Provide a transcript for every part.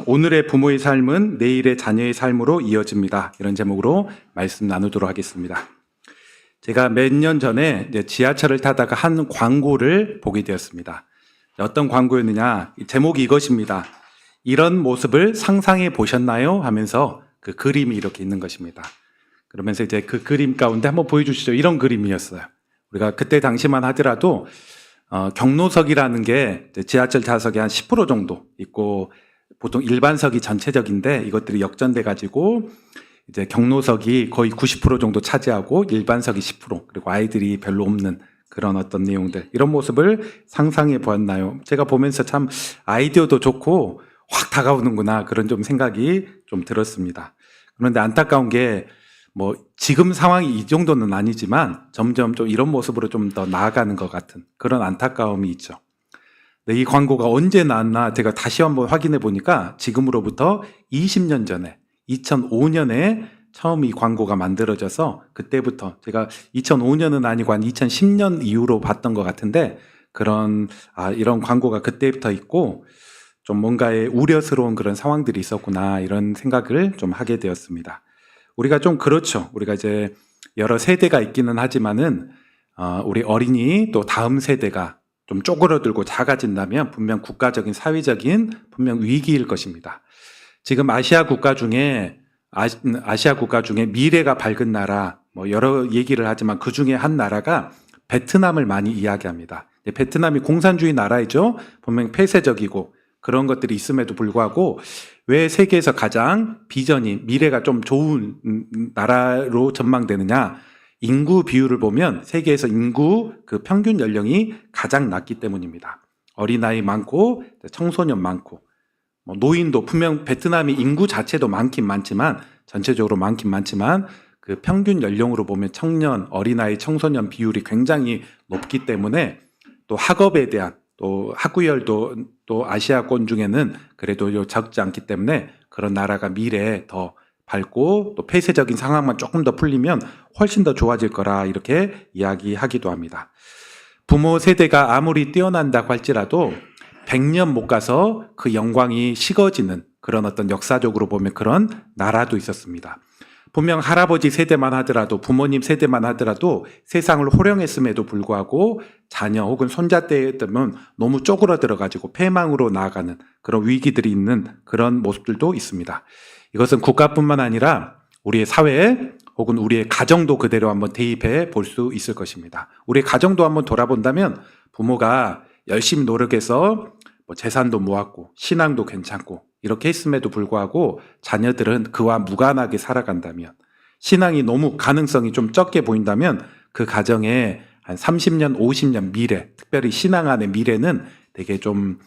오늘의 부모의 삶은 내일의 자녀의 삶으로 이어집니다. 이런 제목으로 말씀 나누도록 하겠습니다. 제가 몇 년 전에 지하철을 타다가 한 광고를 보게 되었습니다. 어떤 광고였느냐? 제목이 이것입니다. 이런 모습을 상상해 보셨나요? 하면서 그 그림이 이렇게 있는 것입니다. 그러면서 이제 그 그림 가운데 한번 보여주시죠. 이런 그림이었어요. 우리가 그때 당시만 하더라도 경로석이라는 게 지하철 좌석이 한 10% 정도 있고 보통 일반석이 전체적인데 이것들이 역전돼 가지고 이제 경로석이 거의 90% 정도 차지하고 일반석이 10% 그리고 아이들이 별로 없는 그런 어떤 내용들, 이런 모습을 상상해 보았나요? 제가 보면서 참 아이디어도 좋고 확 다가오는구나, 그런 좀 생각이 좀 들었습니다. 그런데 안타까운 게 지금 상황이 이 정도는 아니지만 점점 좀 이런 모습으로 좀 더 나아가는 것 같은 그런 안타까움이 있죠. 네, 이 광고가 언제 나왔나 제가 다시 한번 확인해 보니까 지금으로부터 20년 전에 2005년에 처음 이 광고가 만들어져서 그때부터 제가 2005년은 아니고 한 2010년 이후로 봤던 것 같은데 이런 광고가 그때부터 있고 좀 뭔가의 우려스러운 그런 상황들이 있었구나, 이런 생각을 좀 하게 되었습니다. 우리가 좀 그렇죠. 우리가 이제 여러 세대가 있기는 하지만은 우리 어린이 또 다음 세대가 좀 쪼그러들고 작아진다면 분명 국가적인 사회적인 분명 위기일 것입니다. 지금 아시아 국가 중에 미래가 밝은 나라 여러 얘기를 하지만 그 중에 한 나라가 베트남을 많이 이야기합니다. 베트남이 공산주의 나라이죠. 분명 폐쇄적이고 그런 것들이 있음에도 불구하고 왜 세계에서 가장 미래가 좀 좋은 나라로 전망되느냐? 인구 비율을 보면 세계에서 인구 그 평균 연령이 가장 낮기 때문입니다. 어린아이 많고 청소년 많고 노인도 분명 베트남이 인구 자체도 많긴 많지만 전체적으로 많긴 많지만 그 평균 연령으로 보면 청년, 어린아이, 청소년 비율이 굉장히 높기 때문에 또 학업에 대한 또 학구열도 또 아시아권 중에는 그래도 적지 않기 때문에 그런 나라가 미래에 더 밝고 또 폐쇄적인 상황만 조금 더 풀리면 훨씬 더 좋아질 거라 이렇게 이야기하기도 합니다. 부모 세대가 아무리 뛰어난다고 할지라도 100년 못 가서 그 영광이 식어지는 그런 어떤 역사적으로 보면 그런 나라도 있었습니다. 분명 할아버지 세대만 하더라도 부모님 세대만 하더라도 세상을 호령했음에도 불구하고 자녀 혹은 손자 때 되면 너무 쪼그러들어가지고 폐망으로 나아가는 그런 위기들이 있는 그런 모습들도 있습니다. 이것은 국가뿐만 아니라 우리의 사회 혹은 우리의 가정도 그대로 한번 대입해 볼 수 있을 것입니다. 우리의 가정도 한번 돌아본다면 부모가 열심히 노력해서 재산도 모았고 신앙도 괜찮고 이렇게 했음에도 불구하고 자녀들은 그와 무관하게 살아간다면, 신앙이 너무 가능성이 좀 적게 보인다면 그 가정에 한 30년, 50년 미래, 특별히 신앙 안의 미래는 되게 좀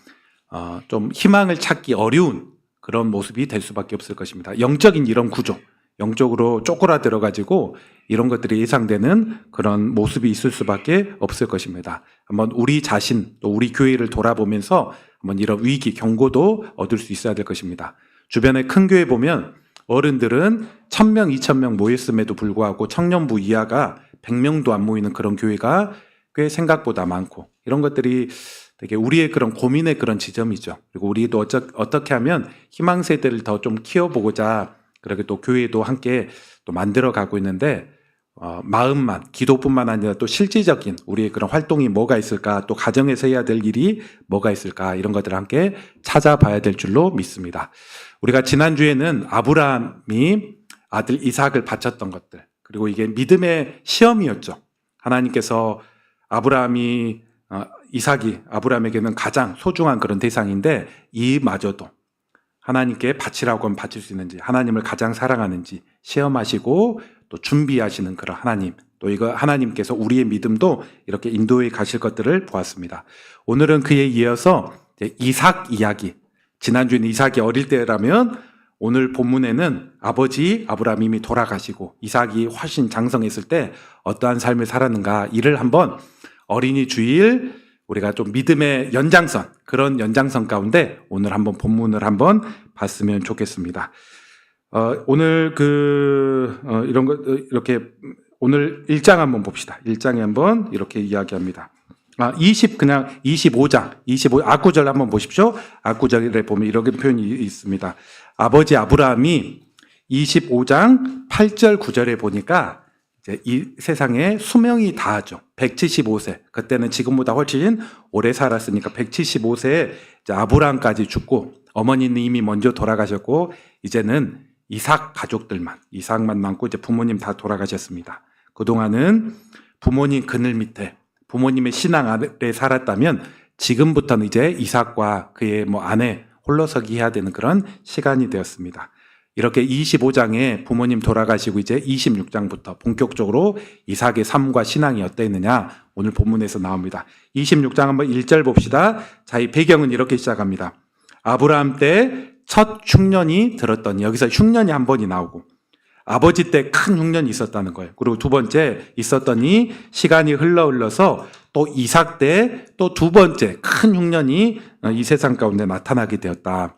희망을 찾기 어려운 그런 모습이 될 수밖에 없을 것입니다. 영적인 이런 구조, 영적으로 쪼그라들어가지고 이런 것들이 예상되는 그런 모습이 있을 수밖에 없을 것입니다. 한번 우리 자신 또 우리 교회를 돌아보면서 한번 이런 위기 경고도 얻을 수 있어야 될 것입니다. 주변에 큰 교회 보면 어른들은 1000명, 2000명 모였음에도 불구하고 청년부 이하가 100명도 안 모이는 그런 교회가 꽤 생각보다 많고, 이런 것들이 되게 우리의 그런 고민의 그런 지점이죠. 그리고 우리도 어떻게 하면 희망 세대를 더 좀 키워보고자 그렇게 또 교회도 함께 또 만들어 가고 있는데, 마음만, 기도뿐만 아니라 또 실질적인 우리의 그런 활동이 뭐가 있을까, 또 가정에서 해야 될 일이 뭐가 있을까, 이런 것들을 함께 찾아봐야 될 줄로 믿습니다. 우리가 지난주에는 아브라함이 아들 이삭을 바쳤던 것들, 그리고 이게 믿음의 시험이었죠. 하나님께서 이삭이 아브라함에게는 가장 소중한 그런 대상인데 이마저도 하나님께 바치라고 하면 바칠 수 있는지, 하나님을 가장 사랑하는지 시험하시고 또 준비하시는 그런 하나님, 또 이거 하나님께서 우리의 믿음도 이렇게 인도해 가실 것들을 보았습니다. 오늘은 그에 이어서 이삭 이야기, 지난주에는 이삭이 어릴 때라면 오늘 본문에는 아버지 아브라함이 이미 돌아가시고 이삭이 훨씬 장성했을 때 어떠한 삶을 살았는가, 이를 한번 어린이 주일 우리가 좀 믿음의 연장선, 그런 연장선 가운데 오늘 한번 본문을 한번 봤으면 좋겠습니다. 오늘 이렇게 오늘 1장 한번 봅시다. 1장에 한번 이렇게 이야기합니다. 그냥 25장, 25, 앞구절 한번 보십시오. 앞구절에 보면 이런 표현이 있습니다. 아버지 아브라함이 25장 8절 9절에 보니까 이제 이 세상에 수명이 다하죠. 175세. 그때는 지금보다 훨씬 오래 살았으니까 175세에 이제 아브라함까지 죽고 어머니는 이미 먼저 돌아가셨고 이제는 이삭만 남고 이제 부모님 다 돌아가셨습니다. 그동안은 부모님 그늘 밑에 부모님의 신앙 아래 살았다면 지금부터는 이제 이삭과 그의 아내 홀로서기 해야 되는 그런 시간이 되었습니다. 이렇게 25장에 부모님 돌아가시고 이제 26장부터 본격적으로 이삭의 삶과 신앙이 어땠느냐 오늘 본문에서 나옵니다. 26장 한번 1절 봅시다. 자, 이 배경은 이렇게 시작합니다. 아브라함 때 첫 흉년이 들었더니 여기서 흉년이 한 번이 나오고 아버지 때 큰 흉년이 있었다는 거예요. 그리고 두 번째 있었더니 시간이 흘러서 또 이삭 때 또 두 번째 큰 흉년이 이 세상 가운데 나타나게 되었다.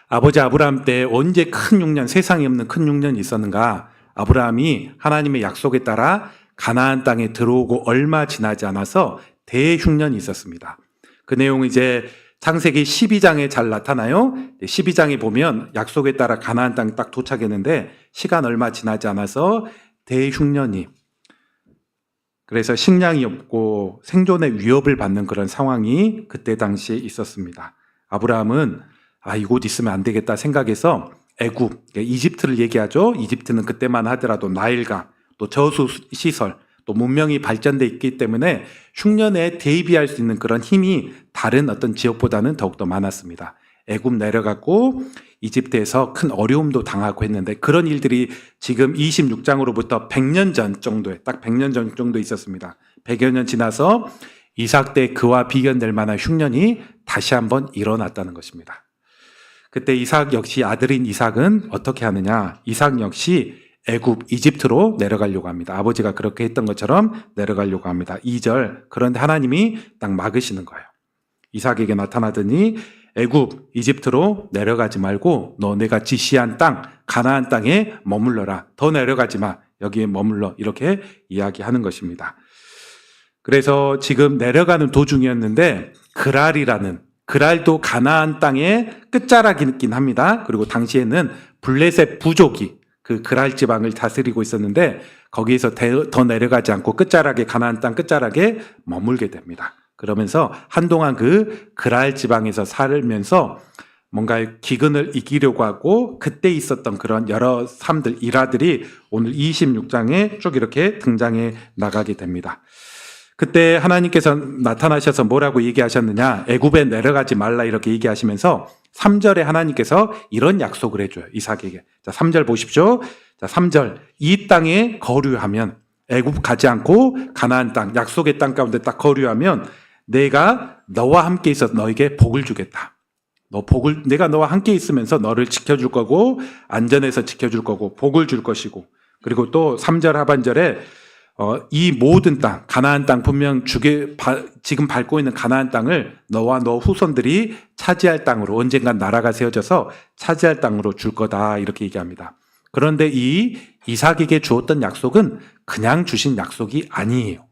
아버지 아브라함 때 언제 큰 흉년, 세상에 없는 큰 흉년이 있었는가? 아브라함이 하나님의 약속에 따라 가나안 땅에 들어오고 얼마 지나지 않아서 대흉년이 있었습니다. 그 내용은 이제 창세기 12장에 잘 나타나요. 12장에 보면 약속에 따라 가나안 땅에 딱 도착했는데 시간 얼마 지나지 않아서 대흉년이, 그래서 식량이 없고 생존의 위협을 받는 그런 상황이 그때 당시에 있었습니다. 아브라함은 이곳 있으면 안 되겠다 생각해서 애굽, 이집트를 얘기하죠. 이집트는 그때만 하더라도 나일강, 또 저수 시설, 또 문명이 발전돼 있기 때문에 흉년에 대비할 수 있는 그런 힘이 다른 어떤 지역보다는 더욱더 많았습니다. 애굽 내려갔고 이집트에서 큰 어려움도 당하고 했는데 그런 일들이 지금 26장으로부터 100년 전 정도에 딱 100년 전 정도 있었습니다. 100여 년 지나서 이삭 때 그와 비견될 만한 흉년이 다시 한번 일어났다는 것입니다. 그때 이삭 역시 아들인 이삭은 어떻게 하느냐? 이삭 역시 애굽 이집트로 내려가려고 합니다. 아버지가 그렇게 했던 것처럼 내려가려고 합니다. 2절. 그런데 하나님이 딱 막으시는 거예요. 이삭에게 나타나더니 애굽 이집트로 내려가지 말고 너 내가 지시한 땅 가나안 땅에 머물러라. 더 내려가지 마. 여기에 머물러. 이렇게 이야기하는 것입니다. 그래서 지금 내려가는 도중이었는데 그랄도 가나안 땅의 끝자락이긴 합니다. 그리고 당시에는 블레셋 부족이 그 그랄 지방을 다스리고 있었는데 거기에서 더 내려가지 않고 가나안 땅 끝자락에 머물게 됩니다. 그러면서 한동안 그 그랄 지방에서 살면서 뭔가 기근을 이기려고 하고 그때 있었던 그런 여러 삶들, 일화들이 오늘 26장에 쭉 이렇게 등장해 나가게 됩니다. 그때 하나님께서 나타나셔서 뭐라고 얘기하셨느냐? 애굽에 내려가지 말라 이렇게 얘기하시면서 3절에 하나님께서 이런 약속을 해줘요. 이삭에게. 자, 3절 보십시오. 자, 3절. 이 땅에 거류하면 애굽 가지 않고 가나안 땅, 약속의 땅 가운데 딱 거류하면 내가 너와 함께 있어서 너에게 복을 주겠다. 내가 너와 함께 있으면서 너를 지켜줄 거고 안전해서 지켜줄 거고 복을 줄 것이고 그리고 또 3절 하반절에 이 모든 땅, 가나안 땅 분명 지금 밟고 있는 가나안 땅을 너와 너 후손들이 차지할 땅으로 언젠간 나라가 세워져서 차지할 땅으로 줄 거다 이렇게 얘기합니다. 그런데 이 이삭에게 주었던 약속은 그냥 주신 약속이 아니에요.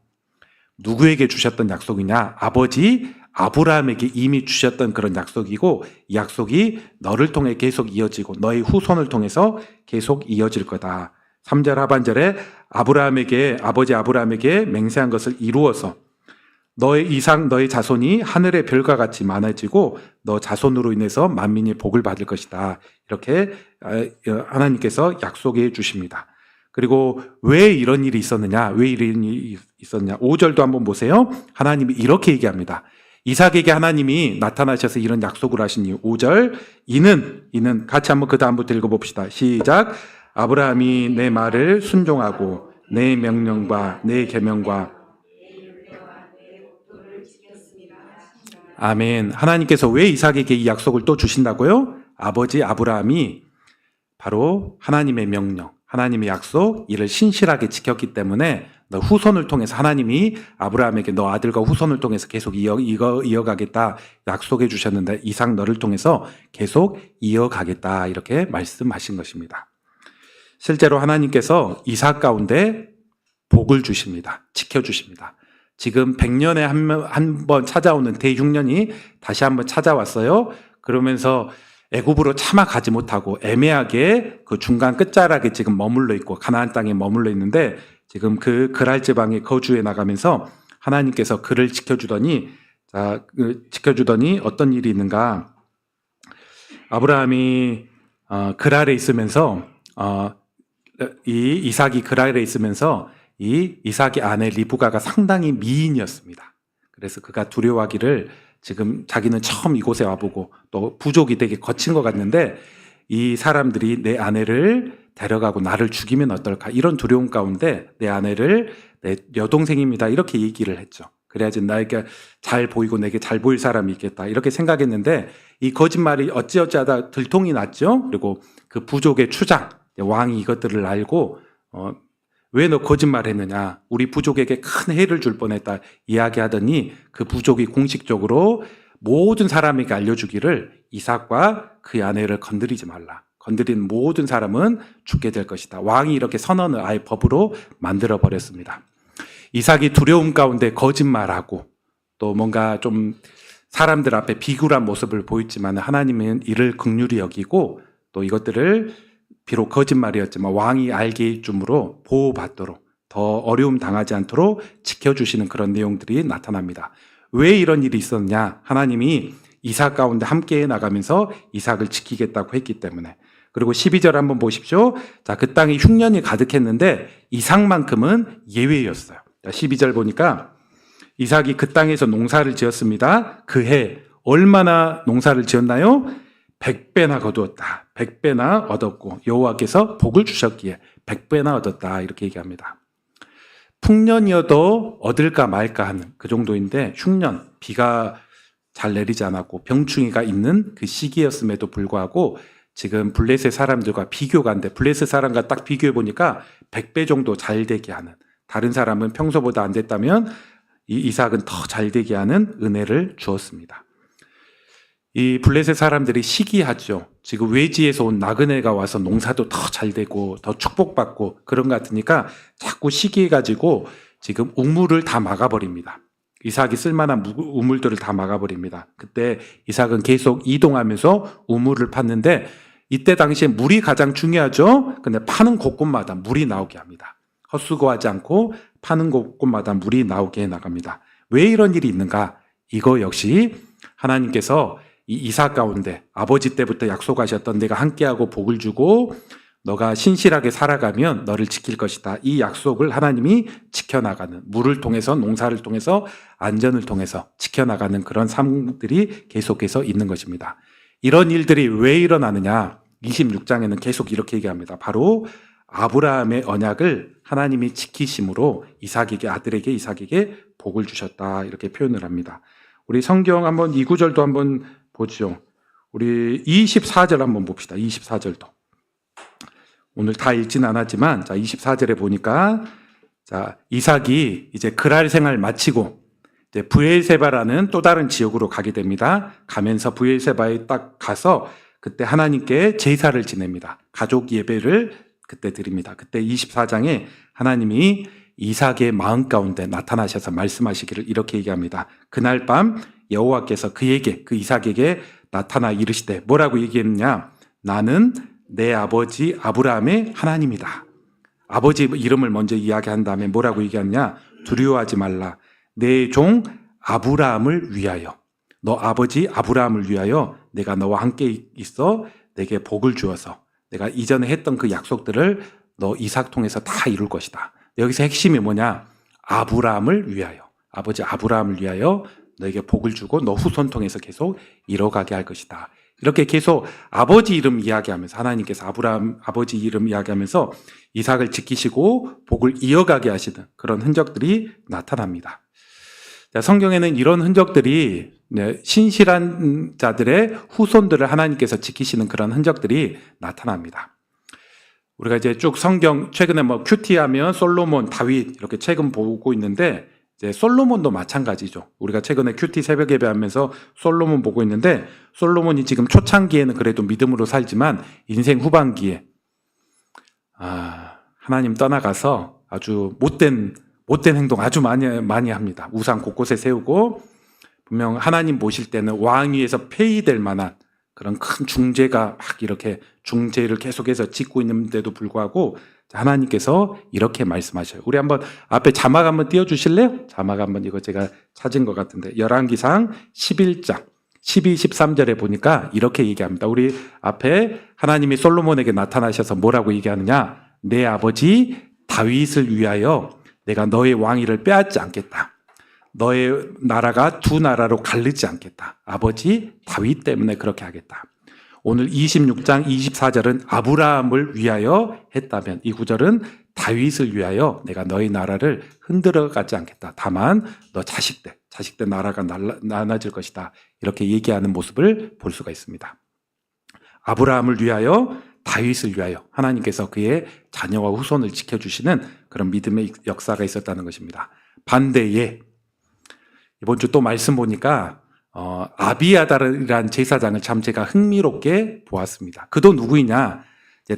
누구에게 주셨던 약속이냐? 아버지 아브라함에게 이미 주셨던 그런 약속이고 이 약속이 너를 통해 계속 이어지고 너의 후손을 통해서 계속 이어질 거다. 3절 하반절에 아버지 아브라함에게 맹세한 것을 이루어서 너의 너의 자손이 하늘의 별과 같이 많아지고 너 자손으로 인해서 만민이 복을 받을 것이다. 이렇게 하나님께서 약속해 주십니다. 그리고 왜 이런 일이 있었느냐? 5절도 한번 보세요. 하나님이 이렇게 얘기합니다. 이삭에게 하나님이 나타나셔서 이런 약속을 하신 이유. 5절. 이는 같이 한번 그 다음부터 읽어봅시다. 시작. 아브라함이 내 말을 순종하고 내 명령과 내 계명과 아멘. 하나님께서 왜 이삭에게 이 약속을 또 주신다고요? 아버지 아브라함이 바로 하나님의 명령, 하나님의 약속, 이를 신실하게 지켰기 때문에 너 후손을 통해서 하나님이 아브라함에게 너 아들과 후손을 통해서 계속 이어가겠다 약속해 주셨는데 이삭 너를 통해서 계속 이어가겠다 이렇게 말씀하신 것입니다. 실제로 하나님께서 이삭 가운데 복을 주십니다. 지켜주십니다. 지금 100년에 한 번 찾아오는 대흉년이 다시 한번 찾아왔어요. 그러면서 애굽으로 차마 가지 못하고 애매하게 그 중간 끝자락에 지금 머물러 있고 가나안 땅에 머물러 있는데 지금 그 그랄 지방에 거주해 나가면서 하나님께서 그를 지켜주더니 어떤 일이 있는가? 아브라함이 그랄에 있으면서 이 이삭이 그랄에 있으면서 이 이삭의 아내 리브가가 상당히 미인이었습니다. 그래서 그가 두려워하기를 지금 자기는 처음 이곳에 와보고 또 부족이 되게 거친 것 같는데 이 사람들이 내 아내를 데려가고 나를 죽이면 어떨까 이런 두려움 가운데 내 아내를 내 여동생입니다 이렇게 얘기를 했죠. 그래야지 나에게 잘 보이고 내게 잘 보일 사람이 있겠다 이렇게 생각했는데 이 거짓말이 어찌어찌하다 들통이 났죠. 그리고 그 부족의 추장 왕이 이것들을 알고 왜 너 거짓말했느냐 우리 부족에게 큰 해를 줄 뻔했다 이야기하더니 그 부족이 공식적으로 모든 사람에게 알려주기를 이삭과 그의 아내를 건드리지 말라. 건드린 모든 사람은 죽게 될 것이다. 왕이 이렇게 선언을 아예 법으로 만들어 버렸습니다. 이삭이 두려움 가운데 거짓말하고 또 뭔가 좀 사람들 앞에 비굴한 모습을 보였지만 하나님은 이를 긍휼히 여기고 또 이것들을 비록 거짓말이었지만 왕이 알게 줌으로 보호받도록 더 어려움 당하지 않도록 지켜주시는 그런 내용들이 나타납니다. 왜 이런 일이 있었냐? 하나님이 이삭 가운데 함께 나가면서 이삭을 지키겠다고 했기 때문에. 그리고 12절 한번 보십시오. 자, 그 땅에 흉년이 가득했는데 이삭만큼은 예외였어요. 12절 보니까 이삭이 그 땅에서 농사를 지었습니다. 그 해 얼마나 농사를 지었나요? 100배나 거두었다. 100배나 얻었고 여호와께서 복을 주셨기에 100배나 얻었다. 이렇게 얘기합니다. 풍년이어도 얻을까 말까 하는 그 정도인데 흉년, 비가 잘 내리지 않았고 병충해가 있는 그 시기였음에도 불구하고 지금 블레셋 사람들과 비교가 안 돼. 블레셋 사람과 딱 비교해 보니까 100배 정도 잘 되게 하는, 다른 사람은 평소보다 안 됐다면 이 이삭은 더 잘 되게 하는 은혜를 주었습니다. 이 블레셋 사람들이 시기하죠. 지금 외지에서 온 나그네가 와서 농사도 더 잘 되고 더 축복받고 그런 것 같으니까 자꾸 시기해가지고 지금 우물을 다 막아버립니다. 이삭이 쓸만한 우물들을 다 막아버립니다. 그때 이삭은 계속 이동하면서 우물을 팠는데 이때 당시에 물이 가장 중요하죠. 근데 파는 곳곳마다 물이 나오게 합니다. 헛수고하지 않고 파는 곳곳마다 물이 나오게 나갑니다. 왜 이런 일이 있는가? 이거 역시 하나님께서 이 이삭 가운데 아버지 때부터 약속하셨던 내가 함께하고 복을 주고 너가 신실하게 살아가면 너를 지킬 것이다. 이 약속을 하나님이 지켜나가는, 물을 통해서 농사를 통해서 안전을 통해서 지켜나가는 그런 삶들이 계속해서 있는 것입니다. 이런 일들이 왜 일어나느냐? 26장에는 계속 이렇게 얘기합니다. 바로 아브라함의 언약을 하나님이 지키심으로 아들에게 이삭에게 복을 주셨다. 이렇게 표현을 합니다. 우리 성경 한번 이 구절도 한번 보죠. 우리 24절 한번 봅시다. 24절도. 오늘 다 읽진 않았지만, 자, 24절에 보니까, 자, 이삭이 이제 그랄 생활 마치고, 이제 브엘세바라는 또 다른 지역으로 가게 됩니다. 가면서 브엘세바에 딱 가서, 그때 하나님께 제사를 지냅니다. 가족 예배를 그때 드립니다. 그때 24장에 하나님이 이삭의 마음 가운데 나타나셔서 말씀하시기를 이렇게 얘기합니다. 그날 밤 여호와께서 그 이삭에게 나타나 이르시되 뭐라고 얘기했느냐? 나는 내 아버지 아브라함의 하나님이다. 아버지 이름을 먼저 이야기한 다음에 뭐라고 얘기하느냐? 두려워하지 말라. 내 종 아브라함을 위하여, 너 아버지 아브라함을 위하여 내가 너와 함께 있어 내게 복을 주어서 내가 이전에 했던 그 약속들을 너 이삭 통해서 다 이룰 것이다. 여기서 핵심이 뭐냐? 아브라함을 위하여, 아버지 아브라함을 위하여 너에게 복을 주고 너 후손 통해서 계속 이뤄가게 할 것이다. 이렇게 계속 아버지 이름 이야기하면서 하나님께서 아브라함 아버지 이름 이야기하면서 이삭을 지키시고 복을 이어가게 하시는 그런 흔적들이 나타납니다. 성경에는 이런 흔적들이 신실한 자들의 후손들을 하나님께서 지키시는 그런 흔적들이 나타납니다. 우리가 이제 쭉 성경 최근에 큐티하면 솔로몬, 다윗 이렇게 최근 보고 있는데 이제 솔로몬도 마찬가지죠. 우리가 최근에 큐티 새벽 예배하면서 솔로몬 보고 있는데 솔로몬이 지금 초창기에는 그래도 믿음으로 살지만 인생 후반기에 하나님 떠나가서 아주 못된 못된 행동 아주 많이 합니다. 우상 곳곳에 세우고 분명 하나님 보실 때는 왕 위에서 폐위될 만한 그런 큰 중죄가 막 이렇게 중죄를 계속해서 짓고 있는데도 불구하고 하나님께서 이렇게 말씀하셔요. 우리 한번 앞에 자막 한번 띄워주실래요? 자막 한번 이거 제가 찾은 것 같은데 열왕기상 11장 12, 13절에 보니까 이렇게 얘기합니다. 우리 앞에 하나님이 솔로몬에게 나타나셔서 뭐라고 얘기하느냐? 내 아버지 다윗을 위하여 내가 너의 왕위를 빼앗지 않겠다. 너의 나라가 두 나라로 갈리지 않겠다. 아버지 다윗 때문에 그렇게 하겠다. 오늘 26장 24절은 아브라함을 위하여 했다면 이 구절은 다윗을 위하여 내가 너희 나라를 흔들어 가지 않겠다. 다만 너 자식 때 나라가 나눠질 것이다. 이렇게 얘기하는 모습을 볼 수가 있습니다. 아브라함을 위하여 다윗을 위하여 하나님께서 그의 자녀와 후손을 지켜주시는 그런 믿음의 역사가 있었다는 것입니다. 반대에 이번 주 또 말씀 보니까 아비아달이라는 제사장을 참 제가 흥미롭게 보았습니다. 그도 누구이냐?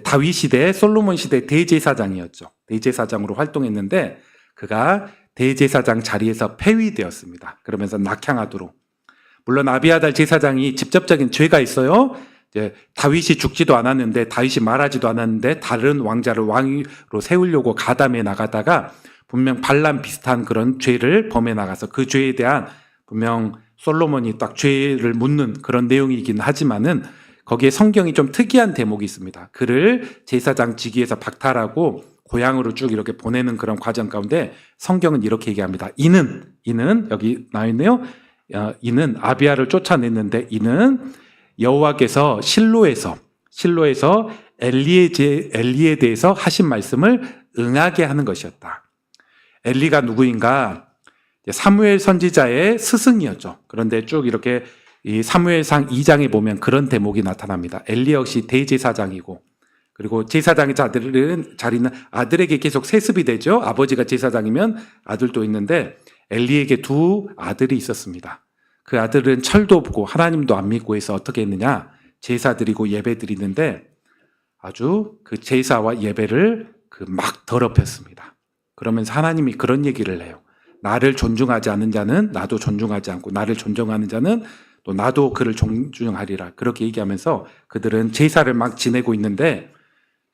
다윗 시대, 솔로몬 시대 대제사장이었죠. 대제사장으로 활동했는데 그가 대제사장 자리에서 폐위되었습니다. 그러면서 낙향하도록. 물론 아비아달 제사장이 직접적인 죄가 있어요. 이제 다윗이 죽지도 않았는데 다윗이 말하지도 않았는데 다른 왕자를 왕위로 세우려고 가담해 나가다가 분명 반란 비슷한 그런 죄를 범해 나가서 그 죄에 대한 분명 솔로몬이 딱 죄를 묻는 그런 내용이긴 하지만은 거기에 성경이 좀 특이한 대목이 있습니다. 그를 제사장 직위에서 박탈하고 고향으로 쭉 이렇게 보내는 그런 과정 가운데 성경은 이렇게 얘기합니다. 이는 여기 나와 있네요. 이는 아비야를 쫓아냈는데 이는 여호와께서 실로에서 엘리에 대해서 하신 말씀을 응하게 하는 것이었다. 엘리가 누구인가? 사무엘 선지자의 스승이었죠. 그런데 쭉 이렇게 이 사무엘상 2장에 보면 그런 대목이 나타납니다. 엘리 역시 대제사장이고 그리고 제사장의 자리는 아들에게 계속 세습이 되죠. 아버지가 제사장이면 아들도 있는데 엘리에게 두 아들이 있었습니다. 그 아들은 철도 없고 하나님도 안 믿고 해서 어떻게 했느냐? 제사 드리고 예배 드리는데 아주 그 제사와 예배를 막 더럽혔습니다. 그러면서 하나님이 그런 얘기를 해요. 나를 존중하지 않는 자는 나도 존중하지 않고 나를 존중하는 자는 또 나도 그를 존중하리라. 그렇게 얘기하면서 그들은 제사를 막 지내고 있는데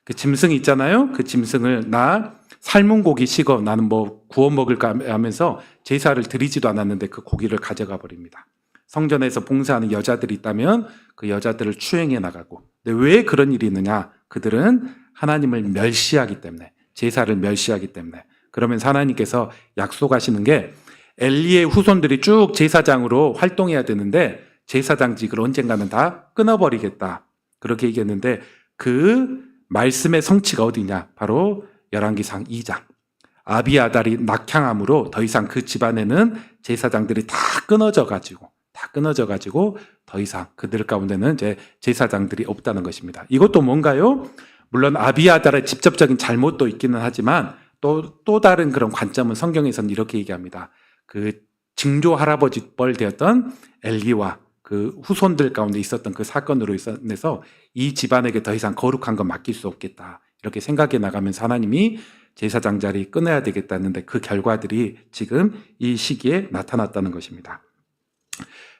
그 짐승이 있잖아요. 그 짐승을 나 삶은 고기 식어 나는 뭐 구워 먹을까 하면서 제사를 드리지도 않았는데 그 고기를 가져가 버립니다. 성전에서 봉사하는 여자들이 있다면 그 여자들을 추행해 나가고. 근데 왜 그런 일이 있느냐? 그들은 하나님을 멸시하기 때문에, 제사를 멸시하기 때문에. 그러면서 하나님께서 약속하시는 게 엘리의 후손들이 쭉 제사장으로 활동해야 되는데 제사장직을 언젠가는 다 끊어버리겠다. 그렇게 얘기했는데 그 말씀의 성취가 어디냐? 바로 열왕기상 2장. 아비아달이 낙향함으로 더 이상 그 집안에는 제사장들이 다 끊어져 가지고 더 이상 그들 가운데는 이제 제사장들이 없다는 것입니다. 이것도 뭔가요? 물론 아비아달의 직접적인 잘못도 있기는 하지만 또 다른 그런 관점은 성경에서는 이렇게 얘기합니다. 그 증조 할아버지 뻘 되었던 엘리와 그 후손들 가운데 있었던 그 사건으로 인해서 이 집안에게 더 이상 거룩한 건 맡길 수 없겠다. 이렇게 생각해 나가면서 하나님이 제사장 자리 끊어야 되겠다 했는데 그 결과들이 지금 이 시기에 나타났다는 것입니다.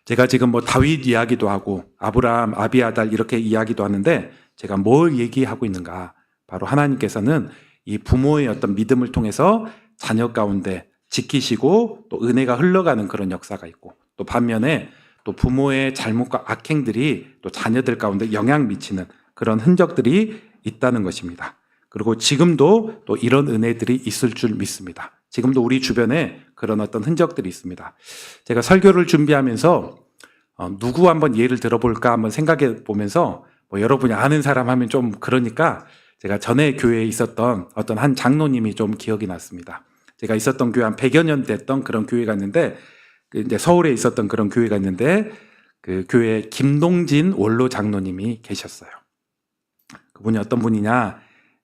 제가 지금 뭐 다윗 이야기도 하고 아브라함, 아비아달 이렇게 이야기도 하는데 제가 뭘 얘기하고 있는가? 바로 하나님께서는 이 부모의 어떤 믿음을 통해서 자녀 가운데 지키시고 또 은혜가 흘러가는 그런 역사가 있고 또 반면에 또 부모의 잘못과 악행들이 또 자녀들 가운데 영향 미치는 그런 흔적들이 있다는 것입니다. 그리고 지금도 또 이런 은혜들이 있을 줄 믿습니다. 지금도 우리 주변에 그런 어떤 흔적들이 있습니다. 제가 설교를 준비하면서 누구 한번 예를 들어볼까 한번 생각해 보면서 뭐 여러분이 아는 사람 하면 좀 그러니까 제가 전에 교회에 있었던 어떤 한 장로님이 좀 기억이 났습니다. 제가 있었던 교회 한 100여 년 됐던 그런 교회가 있는데 이제 서울에 있었던 그런 교회가 있는데 그 교회에 김동진 원로 장로님이 계셨어요. 그분이 어떤 분이냐?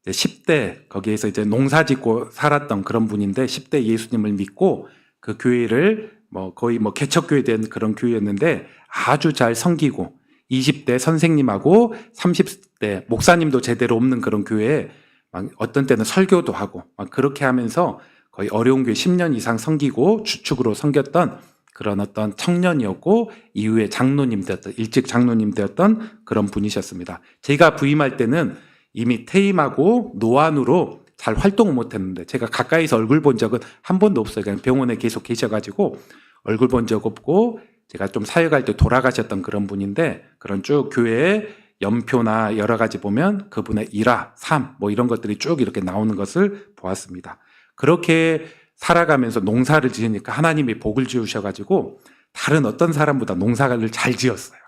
10대 거기에서 이제 농사 짓고 살았던 그런 분인데 10대 예수님을 믿고 그 교회를 뭐 거의 뭐 개척교회 된 그런 교회였는데 아주 잘 섬기고 20대 선생님하고 30대 목사님도 제대로 없는 그런 교회에 막 어떤 때는 설교도 하고 막 그렇게 하면서 거의 어려운 교회 10년 이상 섬기고 주축으로 섬겼던 그런 어떤 청년이었고 이후에 장로님 되었던 일찍 장로님 되었던 그런 분이셨습니다. 제가 부임할 때는 이미 퇴임하고 노안으로 잘 활동을 못했는데 제가 가까이서 얼굴 본 적은 한 번도 없어요. 그냥 병원에 계속 계셔가지고 얼굴 본 적 없고 제가 좀 사역할 때 돌아가셨던 그런 분인데 그런 쭉 교회에 연표나 여러 가지 보면 그분의 일화, 삶 뭐 이런 것들이 쭉 이렇게 나오는 것을 보았습니다. 그렇게 살아가면서 농사를 지으니까 하나님이 복을 주셔가지고 다른 어떤 사람보다 농사를 잘 지었어요.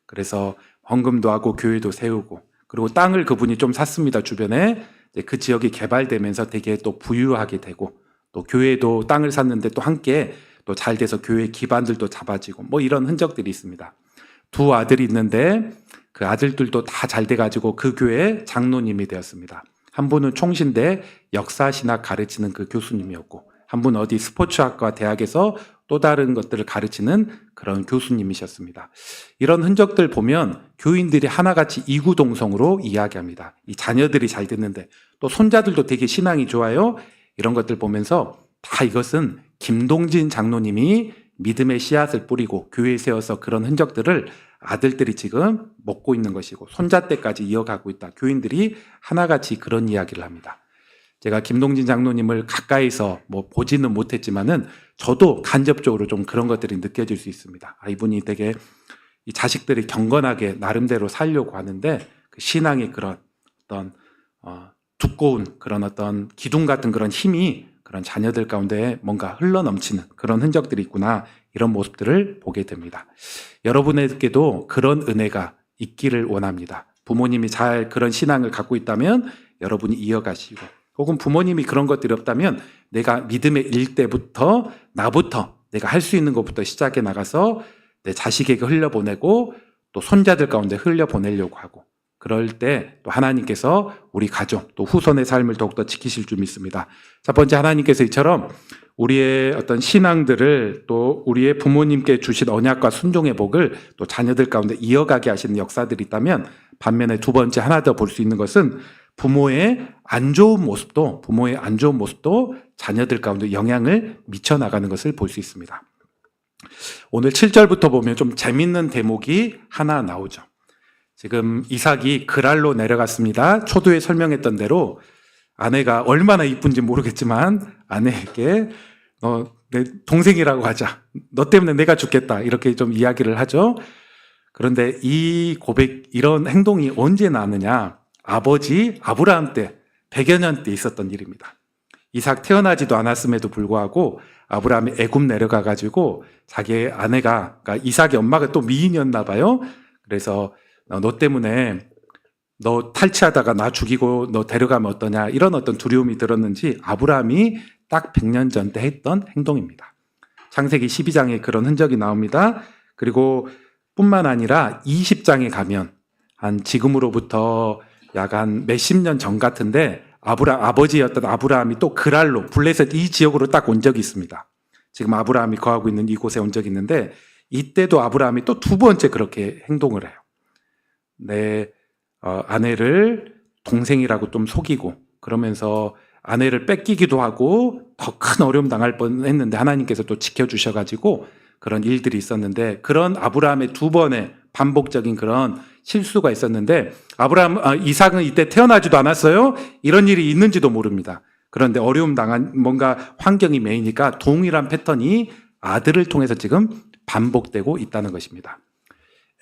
그래서 헌금도 하고 교회도 세우고 그리고 땅을 그분이 좀 샀습니다. 주변에 그 지역이 개발되면서 되게 또 부유하게 되고 또 교회도 땅을 샀는데 또 함께 또 잘 돼서 교회 기반들도 잡아지고 뭐 이런 흔적들이 있습니다. 두 아들이 있는데 그 아들들도 다 잘 돼가지고 그 교회 장로님이 되었습니다. 한 분은 총신대 역사신학 가르치는 그 교수님이었고 한 분은 어디 스포츠학과 대학에서 또 다른 것들을 가르치는 그런 교수님이셨습니다. 이런 흔적들 보면 교인들이 하나같이 이구동성으로 이야기합니다. 이 자녀들이 잘 됐는데 또 손자들도 되게 신앙이 좋아요. 이런 것들 보면서 다 이것은 김동진 장로님이 믿음의 씨앗을 뿌리고 교회에 세워서 그런 흔적들을 아들들이 지금 먹고 있는 것이고 손자 때까지 이어가고 있다. 교인들이 하나같이 그런 이야기를 합니다. 제가 김동진 장로님을 가까이서 뭐 보지는 못했지만은 저도 간접적으로 좀 그런 것들이 느껴질 수 있습니다. 이분이 되게 이 자식들이 경건하게 나름대로 살려고 하는데 그 신앙의 그런 어떤 두꺼운 그런 어떤 기둥 같은 그런 힘이 그런 자녀들 가운데 뭔가 흘러넘치는 그런 흔적들이 있구나 이런 모습들을 보게 됩니다. 여러분에게도 그런 은혜가 있기를 원합니다. 부모님이 잘 그런 신앙을 갖고 있다면 여러분이 이어가시고 혹은 부모님이 그런 것들이 없다면 내가 믿음의 일 때부터 나부터 내가 할 수 있는 것부터 시작해 나가서 내 자식에게 흘려보내고 또 손자들 가운데 흘려보내려고 하고 그럴 때 또 하나님께서 우리 가족 또 후손의 삶을 더욱더 지키실 줄 믿습니다. 첫 번째 하나님께서 이처럼 우리의 어떤 신앙들을 또 우리의 부모님께 주신 언약과 순종의 복을 또 자녀들 가운데 이어가게 하시는 역사들이 있다면 반면에 두 번째 하나 더 볼 수 있는 것은 부모의 안 좋은 모습도 자녀들 가운데 영향을 미쳐 나가는 것을 볼 수 있습니다. 오늘 7절부터 보면 좀 재밌는 대목이 하나 나오죠. 지금 이삭이 그랄로 내려갔습니다. 초두에 설명했던 대로 아내가 얼마나 이쁜지 모르겠지만 아내에게 내 동생이라고 하자. 너 때문에 내가 죽겠다. 이렇게 좀 이야기를 하죠. 그런데 이 고백, 이런 행동이 언제 나느냐? 아버지 아브라함 때 100여 년 때 있었던 일입니다. 이삭 태어나지도 않았음에도 불구하고 아브라함이 애굽 내려가 가지고 자기의 아내가 그러니까 이삭의 엄마가 또 미인이었나 봐요. 그래서 너 때문에 너 탈취하다가 나 죽이고 너 데려가면 어떠냐 이런 어떤 두려움이 들었는지 아브라함이 딱 100년 전 때 했던 행동입니다. 창세기 12장에 그런 흔적이 나옵니다. 그리고 뿐만 아니라 20장에 가면 한 지금으로부터 약 한 몇십 년 전 같은데 아버지였던 아브라함이 또 그랄로 블레셋 이 지역으로 딱 온 적이 있습니다. 지금 아브라함이 거하고 있는 이곳에 온 적이 있는데 이때도 아브라함이 또 두 번째 그렇게 행동을 해요. 내 아내를 동생이라고 좀 속이고 그러면서 아내를 뺏기기도 하고 더 큰 어려움 당할 뻔했는데 하나님께서 또 지켜주셔가지고 그런 일들이 있었는데 그런 아브라함의 두 번의 반복적인 그런 실수가 있었는데 이삭은 이때 태어나지도 않았어요. 이런 일이 있는지도 모릅니다. 그런데 어려움 당한 뭔가 환경이 메이니까 동일한 패턴이 아들을 통해서 지금 반복되고 있다는 것입니다.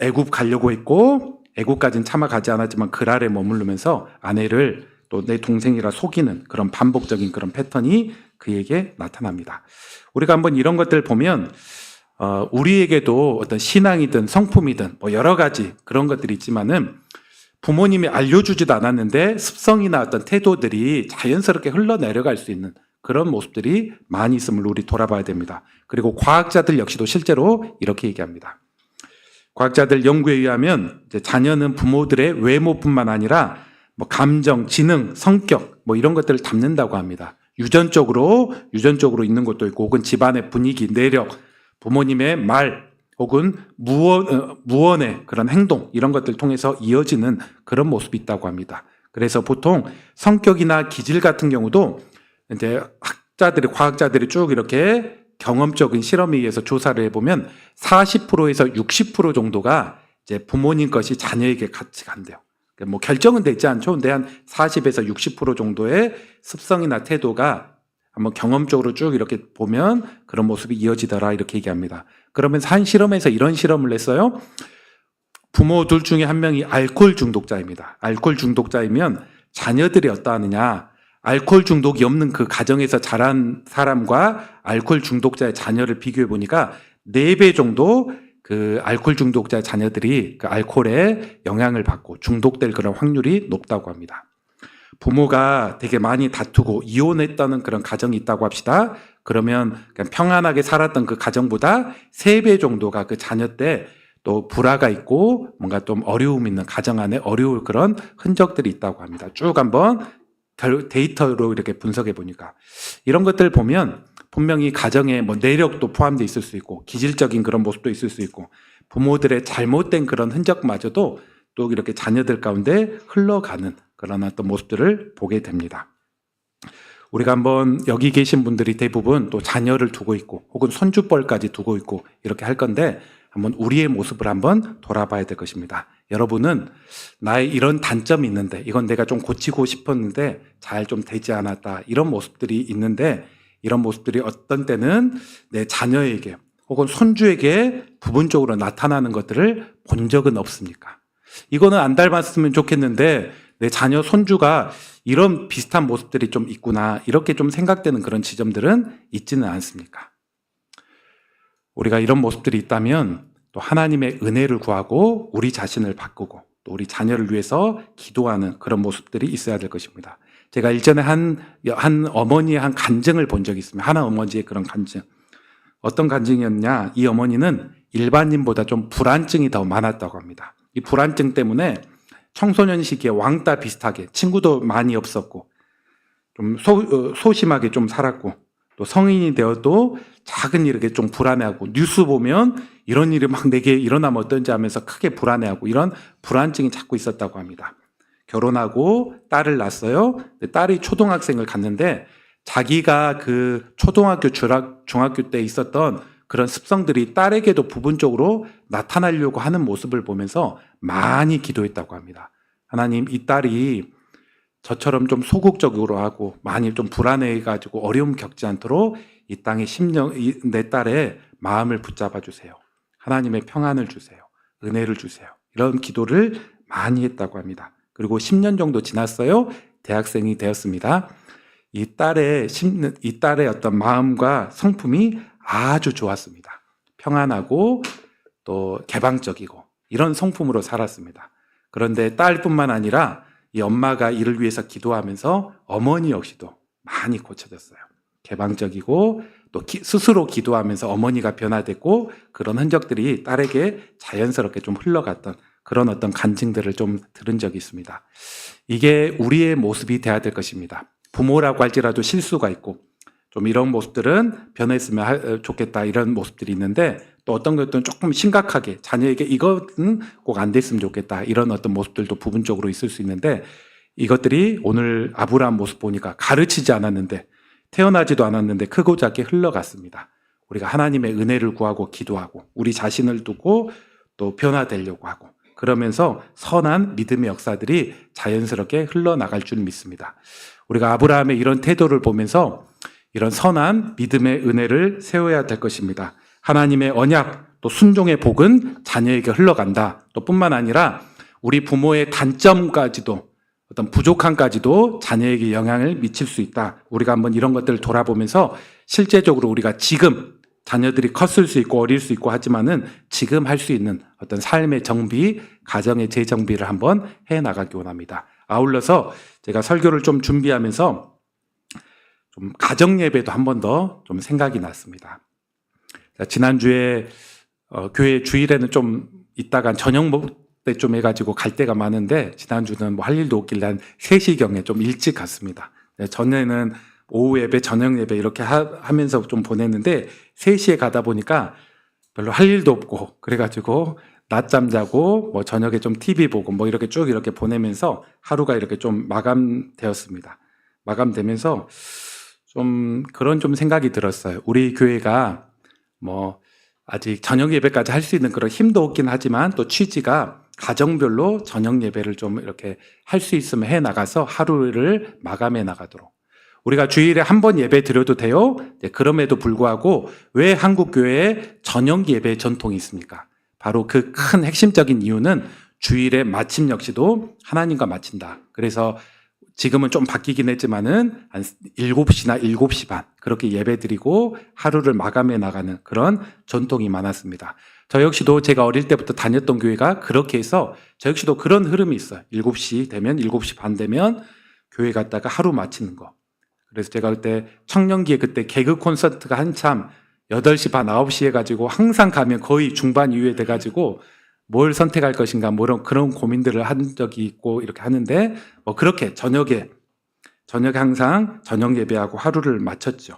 애굽 가려고 했고 애굽까지는 차마 가지 않았지만 그랄에 머무르면서 아내를 또 내 동생이라 속이는 그런 반복적인 그런 패턴이 그에게 나타납니다. 우리가 한번 이런 것들을 보면 우리에게도 어떤 신앙이든 성품이든 뭐 여러 가지 그런 것들이 있지만은 부모님이 알려주지도 않았는데 습성이나 어떤 태도들이 자연스럽게 흘러내려갈 수 있는 그런 모습들이 많이 있음을 우리 돌아봐야 됩니다. 그리고 과학자들 역시도 실제로 이렇게 얘기합니다. 과학자들 연구에 의하면 이제 자녀는 부모들의 외모뿐만 아니라 뭐 감정, 지능, 성격 뭐 이런 것들을 담는다고 합니다. 유전적으로 있는 것도 있고 혹은 집안의 분위기, 내력, 부모님의 말 혹은 무언의 그런 행동 이런 것들 통해서 이어지는 그런 모습이 있다고 합니다. 그래서 보통 성격이나 기질 같은 경우도 이제 과학자들이 쭉 이렇게 경험적인 실험에 의해서 조사를 해보면 40%에서 60% 정도가 이제 부모님 것이 자녀에게 같이 간대요. 뭐 결정은 되지 않죠. 근데 한 40에서 60% 정도의 습성이나 태도가 한번 경험적으로 쭉 이렇게 보면 그런 모습이 이어지더라 이렇게 얘기합니다. 그러면서 한 실험에서 이런 실험을 했어요. 부모 둘 중에 한 명이 알코올 중독자입니다. 알코올 중독자이면 자녀들이 어떠하느냐. 알코올 중독이 없는 그 가정에서 자란 사람과 알코올 중독자의 자녀를 비교해 보니까 4배 정도 그 알코올 중독자의 자녀들이 그 알코올에 영향을 받고 중독될 그런 확률이 높다고 합니다. 부모가 되게 많이 다투고 이혼했다는 그런 가정이 있다고 합시다. 그러면 그냥 평안하게 살았던 그 가정보다 3배 정도가 그 자녀 때 또 불화가 있고 뭔가 좀 어려움 있는 가정 안에 어려울 그런 흔적들이 있다고 합니다. 쭉 한번 데이터로 이렇게 분석해 보니까 이런 것들 보면 분명히 가정에 뭐 내력도 포함되어 있을 수 있고 기질적인 그런 모습도 있을 수 있고 부모들의 잘못된 그런 흔적마저도 또 이렇게 자녀들 가운데 흘러가는 그런 어떤 모습들을 보게 됩니다. 우리가 한번 여기 계신 분들이 대부분 또 자녀를 두고 있고 혹은 손주뻘까지 두고 있고 이렇게 할 건데 한번 우리의 모습을 한번 돌아봐야 될 것입니다. 여러분은 나의 이런 단점이 있는데 이건 내가 좀 고치고 싶었는데 잘 좀 되지 않았다 이런 모습들이 있는데 이런 모습들이 어떤 때는 내 자녀에게 혹은 손주에게 부분적으로 나타나는 것들을 본 적은 없습니까? 이거는 안 닮았으면 좋겠는데 내 자녀 손주가 이런 비슷한 모습들이 좀 있구나 이렇게 좀 생각되는 그런 지점들은 있지는 않습니까? 우리가 이런 모습들이 있다면 또 하나님의 은혜를 구하고 우리 자신을 바꾸고 또 우리 자녀를 위해서 기도하는 그런 모습들이 있어야 될 것입니다. 제가 일전에 한 어머니의 한 간증을 본 적이 있습니다. 하나 어머니의 그런 간증. 어떤 간증이었냐? 이 어머니는 일반인보다 좀 불안증이 더 많았다고 합니다. 이 불안증 때문에 청소년 시기에 왕따 비슷하게 친구도 많이 없었고 좀 소심하게 좀 살았고 또 성인이 되어도 작은 일에 좀 불안해하고 뉴스 보면 이런 일이 막 내게 일어나면 어떤지 하면서 크게 불안해하고 이런 불안증이 자꾸 있었다고 합니다. 결혼하고 딸을 낳았어요. 딸이 초등학생을 갔는데 자기가 그 초등학교, 중학교 때 있었던 그런 습성들이 딸에게도 부분적으로 나타나려고 하는 모습을 보면서 많이 기도했다고 합니다. 하나님, 이 딸이 저처럼 좀 소극적으로 하고 많이 좀 불안해가지고 어려움 겪지 않도록 이 땅의 심령, 내 딸의 마음을 붙잡아 주세요. 하나님의 평안을 주세요. 은혜를 주세요. 이런 기도를 많이 했다고 합니다. 그리고 10년 정도 지났어요. 대학생이 되었습니다. 이 딸의 어떤 마음과 성품이 아주 좋았습니다. 평안하고 또 개방적이고 이런 성품으로 살았습니다. 그런데 딸뿐만 아니라 이 엄마가 이를 위해서 기도하면서 어머니 역시도 많이 고쳐졌어요. 개방적이고 또 스스로 기도하면서 어머니가 변화됐고 그런 흔적들이 딸에게 자연스럽게 좀 흘러갔던 그런 어떤 간증들을 좀 들은 적이 있습니다. 이게 우리의 모습이 돼야 될 것입니다. 부모라고 할지라도 실수가 있고 좀 이런 모습들은 변했으면 좋겠다 이런 모습들이 있는데 또 어떤 것들은 조금 심각하게 자녀에게 이것은 꼭 안 됐으면 좋겠다 이런 어떤 모습들도 부분적으로 있을 수 있는데 이것들이 오늘 아브라함 모습 보니까 가르치지 않았는데 태어나지도 않았는데 크고 작게 흘러갔습니다. 우리가 하나님의 은혜를 구하고 기도하고 우리 자신을 두고 또 변화되려고 하고 그러면서 선한 믿음의 역사들이 자연스럽게 흘러나갈 줄 믿습니다. 우리가 아브라함의 이런 태도를 보면서 이런 선한 믿음의 은혜를 세워야 될 것입니다. 하나님의 언약 또 순종의 복은 자녀에게 흘러간다. 또 뿐만 아니라 우리 부모의 단점까지도 어떤 부족함까지도 자녀에게 영향을 미칠 수 있다. 우리가 한번 이런 것들을 돌아보면서 실제적으로 우리가 지금 자녀들이 컸을 수 있고 어릴 수 있고 하지만은 지금 할 수 있는 어떤 삶의 정비, 가정의 재정비를 한번 해 나가기 원합니다. 아울러서 제가 설교를 좀 준비하면서 좀 가정 예배도 한 번 더 좀 생각이 났습니다. 지난주에 교회 주일에는 좀 있다가 저녁 때좀 해가지고 갈 때가 많은데 지난주는 뭐 할 일도 없길래 한 3시경에 좀 일찍 갔습니다. 전에는 오후 예배, 저녁 예배 이렇게 하면서 좀 보냈는데 3시에 가다 보니까 별로 할 일도 없고 그래가지고 낮잠 자고 뭐 저녁에 좀 TV 보고 뭐 이렇게 쭉 이렇게 보내면서 하루가 이렇게 좀 마감되었습니다. 마감되면서 좀 그런 좀 생각이 들었어요. 우리 교회가 뭐 아직 저녁 예배까지 할 수 있는 그런 힘도 없긴 하지만 또 취지가 가정별로 저녁 예배를 좀 이렇게 할 수 있으면 해 나가서 하루를 마감해 나가도록. 우리가 주일에 한 번 예배 드려도 돼요? 네, 그럼에도 불구하고 왜 한국 교회에 저녁 예배 전통이 있습니까? 바로 그 큰 핵심적인 이유는 주일에 마침 역시도 하나님과 마친다. 그래서 지금은 좀 바뀌긴 했지만은 한 7시나 7시 반 그렇게 예배드리고 하루를 마감해 나가는 그런 전통이 많았습니다. 저 역시도 제가 어릴 때부터 다녔던 교회가 그렇게 해서 저 역시도 그런 흐름이 있어요. 7시 되면 7시 반 되면 교회 갔다가 하루 마치는 거. 그래서 제가 그때 청년기에 그때 개그 콘서트가 한참 8시 반 9시 해가지고 항상 가면 거의 중반 이후에 돼가지고 뭘 선택할 것인가 뭐 그런 고민들을 한 적이 있고 이렇게 하는데 뭐 그렇게 저녁에 항상 저녁 예배하고 하루를 마쳤죠.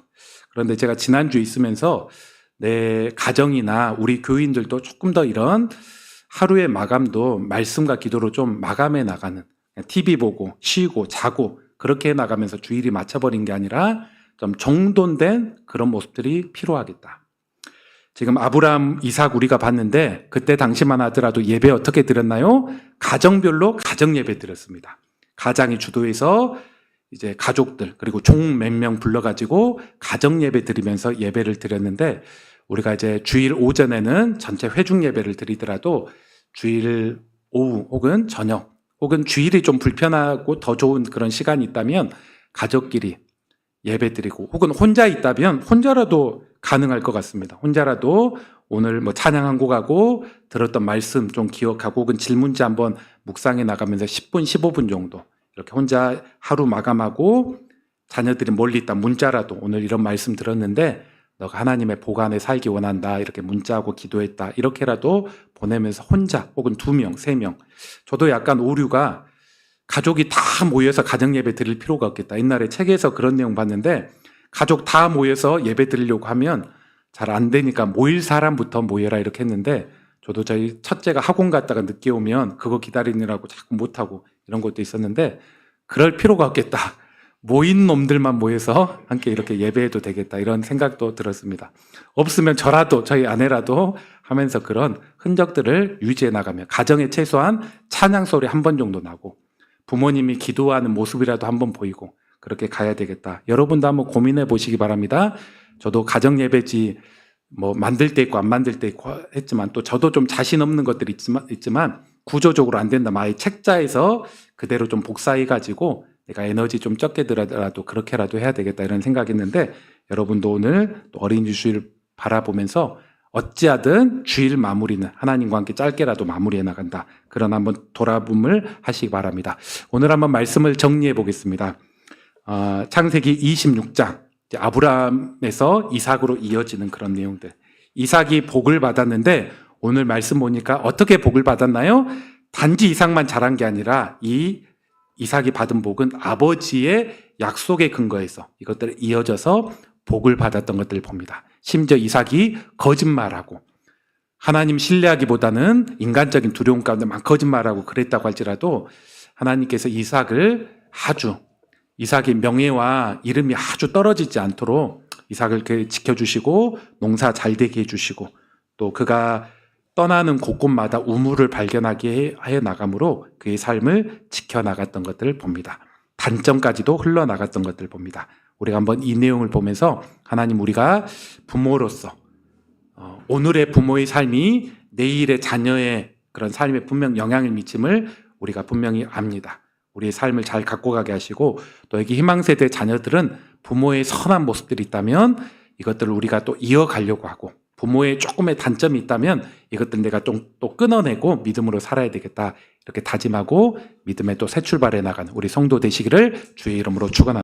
그런데 제가 지난주에 있으면서 내 가정이나 우리 교인들도 조금 더 이런 하루의 마감도 말씀과 기도로 좀 마감해 나가는, TV 보고 쉬고 자고 그렇게 해 나가면서 주일이 맞춰버린 게 아니라 좀 정돈된 그런 모습들이 필요하겠다. 지금 아브라함, 이삭 우리가 봤는데 그때 당시만 하더라도 예배 어떻게 드렸나요? 가정별로 가정 예배 드렸습니다. 가장이 주도해서 이제 가족들 그리고 종 몇 명 불러가지고 가정 예배 드리면서 예배를 드렸는데 우리가 이제 주일 오전에는 전체 회중 예배를 드리더라도 주일 오후 혹은 저녁 혹은 주일이 좀 불편하고 더 좋은 그런 시간이 있다면 가족끼리 예배 드리고 혹은 혼자 있다면 혼자라도 가능할 것 같습니다. 혼자라도 오늘 뭐 찬양 한 곡하고 들었던 말씀 좀 기억하고 혹은 질문지 한번 묵상해 나가면서 10분, 15분 정도 이렇게 혼자 하루 마감하고 자녀들이 멀리 있다 문자라도 오늘 이런 말씀 들었는데 너가 하나님의 복 안에 살기 원한다 이렇게 문자하고 기도했다 이렇게라도 보내면서 혼자 혹은 2명, 3명 저도 약간 오류가 가족이 다 모여서 가정 예배 드릴 필요가 없겠다. 옛날에 책에서 그런 내용 봤는데 가족 다 모여서 예배 드리려고 하면 잘 안 되니까 모일 사람부터 모여라 이렇게 했는데 저도 저희 첫째가 학원 갔다가 늦게 오면 그거 기다리느라고 자꾸 못하고 이런 것도 있었는데 그럴 필요가 없겠다. 모인 놈들만 모여서 함께 이렇게 예배해도 되겠다 이런 생각도 들었습니다. 없으면 저라도 저희 아내라도 하면서 그런 흔적들을 유지해 나가며 가정에 최소한 찬양 소리 한 번 정도 나고 부모님이 기도하는 모습이라도 한번 보이고 그렇게 가야 되겠다. 여러분도 한번 고민해 보시기 바랍니다. 저도 가정 예배지 뭐 만들 때 있고 안 만들 때 있고 했지만 또 저도 좀 자신 없는 것들이 있지만 구조적으로 안 된다. 아예 책자에서 그대로 좀 복사해 가지고 내가 에너지 좀 적게 들어라도 그렇게라도 해야 되겠다 이런 생각했는데 여러분도 오늘 또 어린이 주일 바라보면서 어찌하든 주일 마무리는 하나님과 함께 짧게라도 마무리해 나간다. 그런 한번 돌아봄을 하시기 바랍니다. 오늘 한번 말씀을 정리해 보겠습니다. 창세기 26장 아브라함에서 이삭으로 이어지는 그런 내용들. 이삭이 복을 받았는데 오늘 말씀 보니까 어떻게 복을 받았나요? 단지 이삭만 잘한 게 아니라 이 이삭이 받은 복은 아버지의 약속에 근거해서 이것들을 이어져서 복을 받았던 것들을 봅니다. 심지어 이삭이 거짓말하고 하나님 신뢰하기보다는 인간적인 두려움 가운데 막 거짓말하고 그랬다고 할지라도 하나님께서 이삭의 명예와 이름이 아주 떨어지지 않도록 이삭을 지켜주시고 농사 잘 되게 해주시고 또 그가 떠나는 곳곳마다 우물을 발견하게 해 나감으로 그의 삶을 지켜나갔던 것들을 봅니다. 단점까지도 흘러나갔던 것들을 봅니다. 우리가 한번 이 내용을 보면서 하나님 우리가 부모로서 오늘의 부모의 삶이 내일의 자녀의 그런 삶에 분명 영향을 미침을 우리가 분명히 압니다. 우리의 삶을 잘 갖고 가게 하시고 또 여기 희망세대 자녀들은 부모의 선한 모습들이 있다면 이것들을 우리가 또 이어가려고 하고 부모의 조금의 단점이 있다면 이것들 내가 또 끊어내고 믿음으로 살아야 되겠다 이렇게 다짐하고 믿음의 또 새 출발해 나가는 우리 성도 되시기를 주의 이름으로 축원합니다.